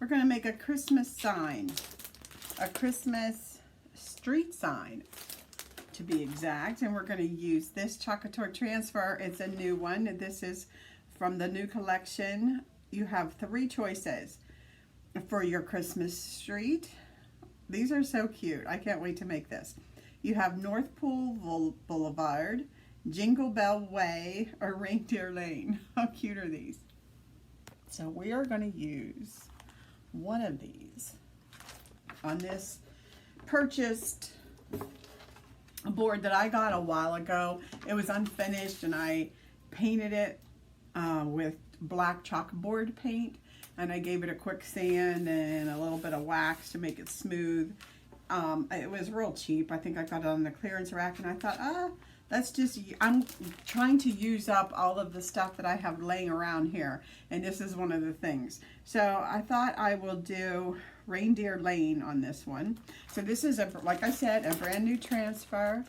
We're going to make a Christmas sign, a Christmas street sign to be exact, and we're going to use this Chalk Couture transfer. It's a new one. This is from the new collection. You have 3 choices for your Christmas street. These are so cute. I can't wait to make this. You have North Pole Boulevard, Jingle Bell Way, or Reindeer Lane. How cute are these? So we are going to use one of these on this purchased board that I got a while ago. It was unfinished and I painted it with black chalkboard paint, and I gave it a quick sand and a little bit of wax to make it smooth. It was real cheap. I think I got it on the clearance rack, and I thought, that's just, I'm trying to use up all of the stuff that I have laying around here, and this is one of the things. So I thought I will do Reindeer Lane on this one. So this is, like I said, a brand new transfer,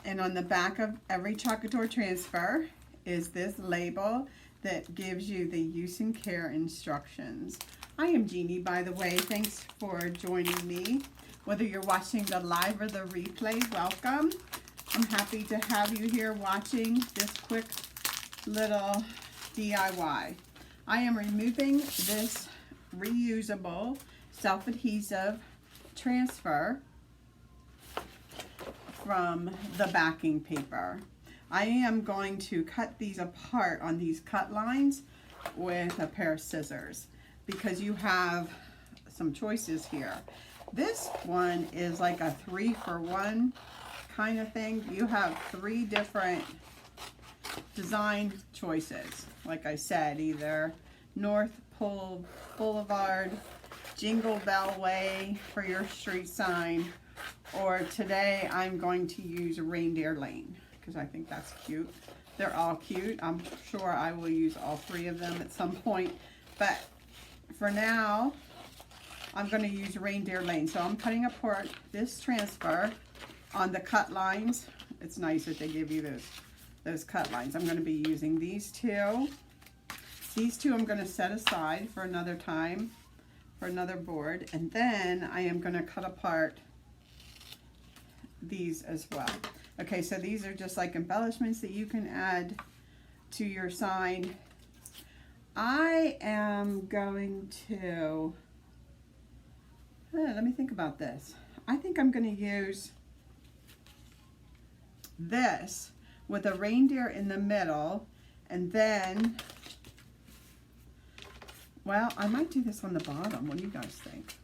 and on the back of every Chalk Couture transfer is this label that gives you the use and care instructions. I am Jeannie, by the way. Thanks for joining me. Whether you're watching the live or the replay, welcome. I'm happy to have you here watching this quick little DIY. I am removing this reusable self-adhesive transfer from the backing paper. I am going to cut these apart on these cut lines with a pair of scissors because you have some choices here. This one is like a 3-for-1 kind of thing. You have 3 different design choices. Like I said, either North Pole Boulevard, Jingle Bell Way for your street sign, or today I'm going to use Reindeer Lane because I think that's cute. They're all cute. I'm sure I will use all 3 of them at some point, but for now I'm going to use Reindeer Lane. So I'm cutting apart this transfer on the cut lines. It's nice that they give you those cut lines. I'm going to be using these 2. These 2 I'm going to set aside for another time, for another board, and then I am going to cut apart these as well. Okay, so these are just like embellishments that you can add to your sign. I am going to, let me think about this. I think I'm going to use this with a reindeer in the middle, and then, well, I might do this on the bottom. What do you guys think?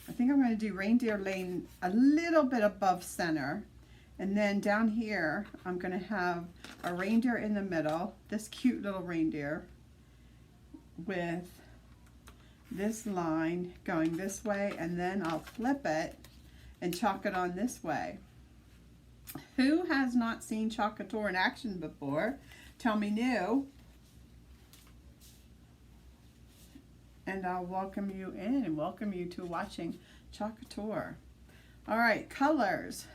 I think I'm going to do Reindeer Lane a little bit above center, and then down here I'm going to have a reindeer in the middle, this cute little reindeer with this line going this way, and then I'll flip it and chalk it on this way. Who has not seen Chalk Couture in action before? Tell me new, and I'll welcome you in and welcome you to watching Chalk Couture. All right, colors.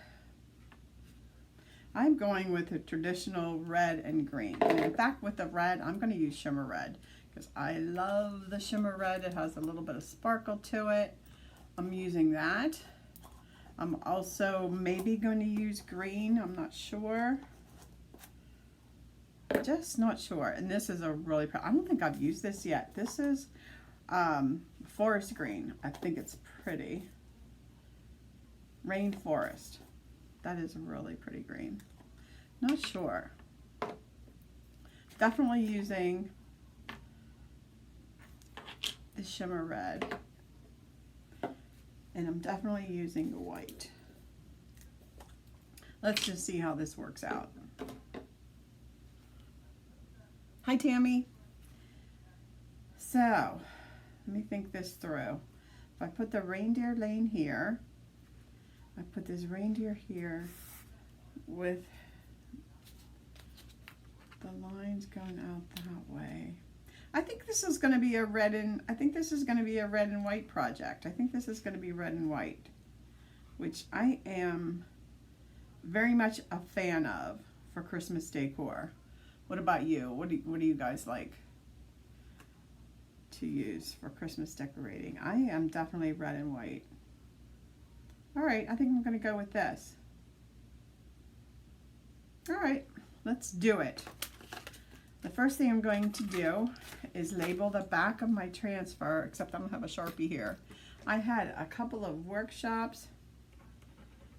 I'm going with the traditional red and green. And in fact, with the red, I'm going to use shimmer red because I love the shimmer red. It has a little bit of sparkle to it. I'm using that. I'm also maybe going to use green. I'm not sure. Just not sure. And this is a really, I don't think I've used this yet. This is forest green. I think it's pretty. Rainforest. That is a really pretty green. Not sure. Definitely using the shimmer red. And I'm definitely using the white. Let's just see how this works out. Hi, Tammy. So, let me think this through. If I put the Reindeer Lane here, I put this reindeer here with the lines going out that way. I think this is going to be a red and white project. I think this is going to be red and white, which I am very much a fan of for Christmas decor. What about you? What do you guys like to use for Christmas decorating. I am definitely red and white. All right, I think I'm going to go with this. All right, let's do it. The first thing I'm going to do is label the back of my transfer, except I don't have a Sharpie here. I had a couple of workshops.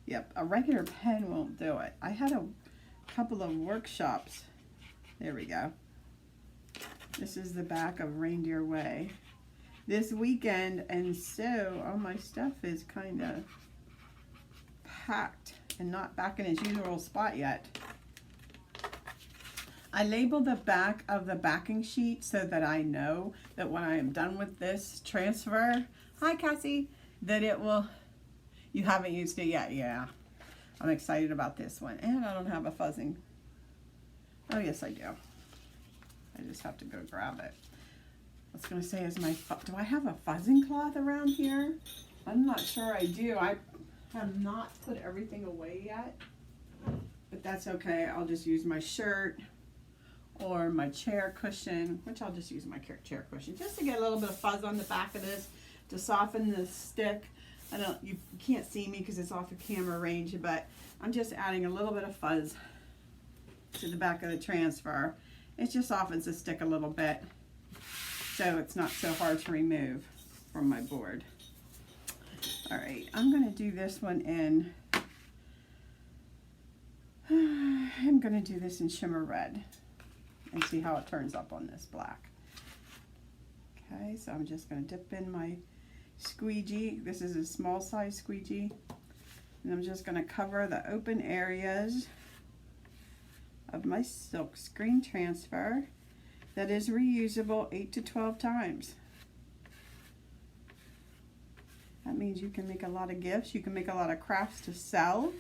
Yep, a regular pen won't do it. I had a couple of workshops. There we go. This is the back of Reindeer Way this weekend, and so all my stuff is kind of packed and not back in its usual spot yet. I labeled the back of the backing sheet so that I know that when I am done with this transfer, hi Cassie, that it will, you haven't used it yet, yeah. I'm excited about this one, and I don't have a fuzzing. Oh yes I do. I just have to go grab it. I was going to say, do I have a fuzzing cloth around here? I'm not sure I do. I have not put everything away yet, but that's okay. I'll just use my shirt or my chair cushion, which I'll just use my chair cushion just to get a little bit of fuzz on the back of this to soften the stick. You can't see me because it's off of camera range, but I'm just adding a little bit of fuzz to the back of the transfer. It just softens the stick a little bit, so it's not so hard to remove from my board. All right, I'm going to do this one in, I'm going to do this in shimmer red and see how it turns up on this black. Okay, so I'm just going to dip in my squeegee. This is a small size squeegee, and I'm just going to cover the open areas of my silk screen transfer that is reusable 8 to 12 times. That means you can make a lot of gifts. You can make a lot of crafts to sell.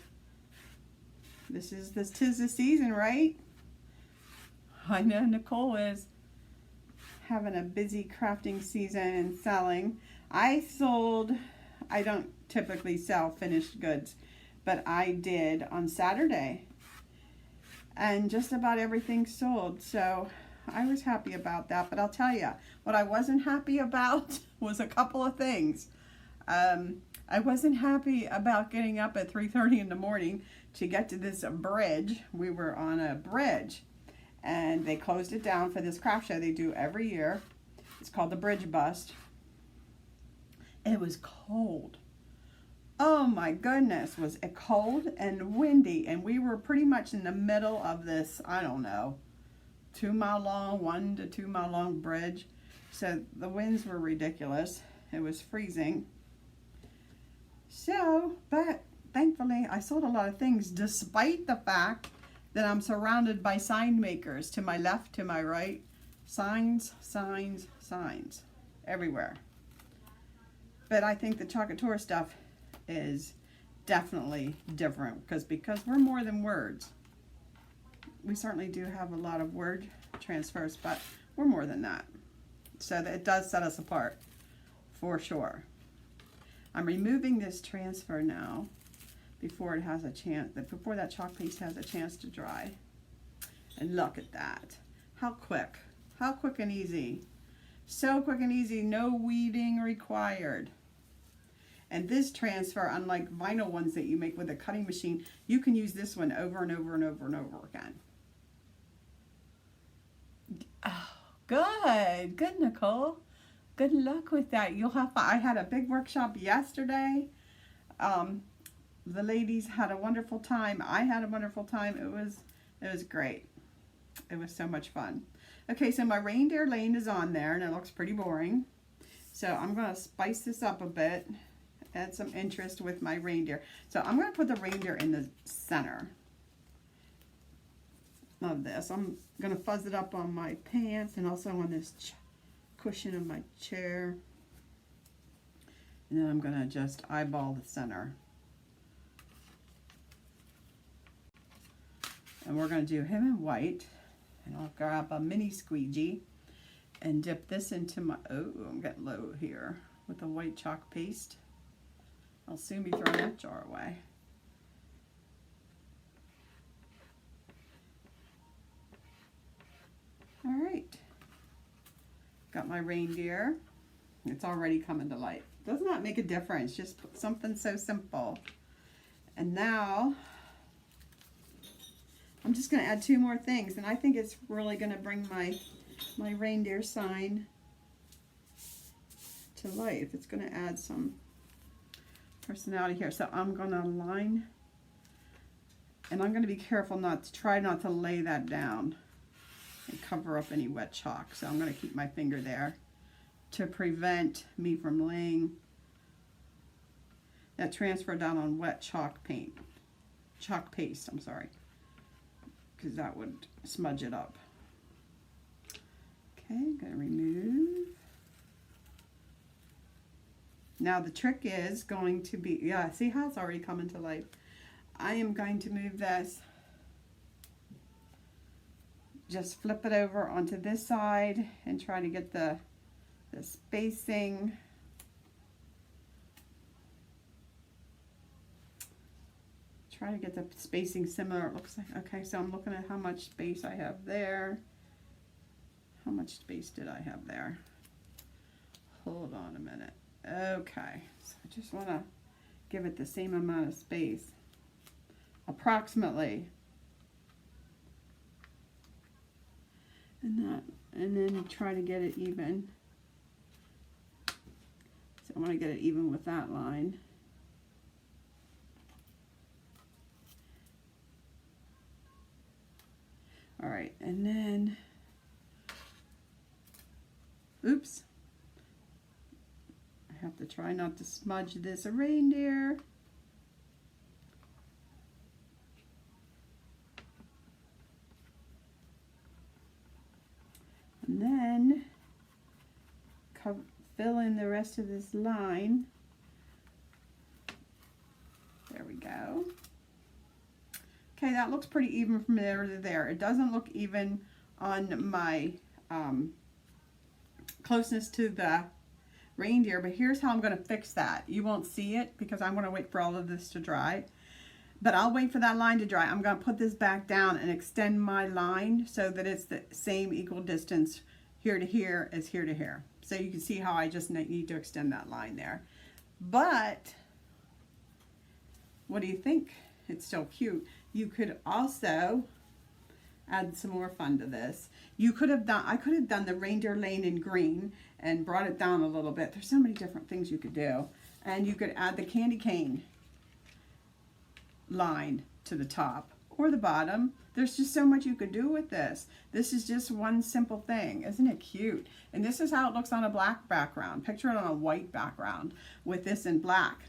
Tis the season, right? I know Nicole is having a busy crafting season and selling. I don't typically sell finished goods, but I did on Saturday. And just about everything sold. So I was happy about that. But I'll tell you, what I wasn't happy about was a couple of things. I wasn't happy about getting up at 3:30 in the morning to get to this bridge. We were on a bridge, and they closed it down for this craft show they do every year. It's called the Bridge Bust. It was cold. Oh my goodness, was it cold and windy, and we were pretty much in the middle of this, I don't know, 2 mile long, 1 to 2 mile long bridge. So the winds were ridiculous. It was freezing. So, but thankfully I sold a lot of things despite the fact that I'm surrounded by sign makers to my left, to my right. Signs, signs, signs everywhere. But I think the Chalk Couture stuff is definitely different because we're more than words. We certainly do have a lot of word transfers, but we're more than that. So that it does set us apart for sure. I'm removing this transfer now before it has a chance, before that chalk paste has a chance to dry. And look at that. How quick and easy. So quick and easy, no weeding required. And this transfer, unlike vinyl ones that you make with a cutting machine, you can use this one over and over and over and over again. Oh, good Nicole. Good luck with that. You'll have fun. I had a big workshop yesterday. The ladies had a wonderful time. I had a wonderful time. It was great. It was so much fun. Okay, so my Reindeer Lane is on there, and it looks pretty boring. So I'm going to spice this up a bit, add some interest with my reindeer. So I'm going to put the reindeer in the center of this. I'm going to fuzz it up on my pants and also on this cushion of my chair. And then I'm going to just eyeball the center. And we're going to do him in white. And I'll grab a mini squeegee and dip this into my, oh, I'm getting low here, with the white chalk paste. I'll soon be throwing that jar away. All right. Got my reindeer. It's already coming to life. Doesn't that make a difference? Just something so simple. And now I'm just going to add 2 more things, and I think it's really going to bring my reindeer sign to life. It's going to add some personality here. So I'm going to line, and I'm going to be careful try not to lay that down and cover up any wet chalk. So I'm going to keep my finger there to prevent me from laying that transfer down on wet chalk paste, I'm sorry, because that would smudge it up. Okay, I'm going to remove. Now the trick is going to be, yeah, see how it's already coming to life? I am going to move this, just flip it over onto this side and try to get the spacing. Try to get the spacing similar, it looks like. Okay, so I'm looking at how much space I have there. How much space did I have there? Hold on a minute. Okay, so I just want to give it the same amount of space, approximately. And then try to get it even. So I want to get it even with that line. All right, and then, oops, I have to try not to smudge this reindeer. And then fill in the rest of this line. There we go. Okay, that looks pretty even from there to there. It doesn't look even on my closeness to the reindeer, but here's how I'm going to fix that. You won't see it because I want to wait for all of this to dry. But I'll wait for that line to dry. I'm going to put this back down and extend my line so that it's the same equal distance here to here as here to here. So you can see how I just need to extend that line there. But what do you think? It's still cute. You could also add some more fun to this. You could have done, I could have done the Reindeer Lane in green and brought it down a little bit. There's so many different things you could do. And you could add the candy cane line to the top or the bottom. There's just so much you could do with this. This is just one simple thing. Isn't it cute? And this is how it looks on a black background. Picture it on a white background with this in black.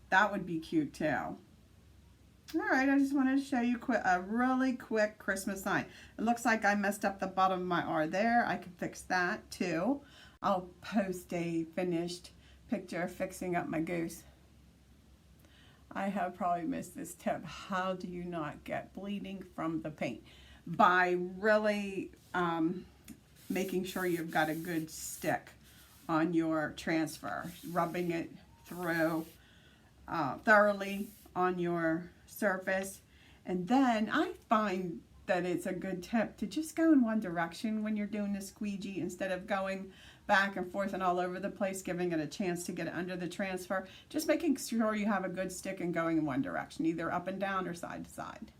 That would be cute too. All right, I just wanted to show you a really quick Christmas sign. It looks like I messed up the bottom of my R there. I can fix that too. I'll post a finished picture of fixing up my goose. I have probably missed this tip. How do you not get bleeding from the paint? By really making sure you've got a good stick on your transfer, rubbing it through thoroughly on your surface. And then I find that it's a good tip to just go in one direction when you're doing the squeegee instead of going back and forth and all over the place, giving it a chance to get it under the transfer. Just making sure you have a good stick and going in one direction, either up and down or side to side.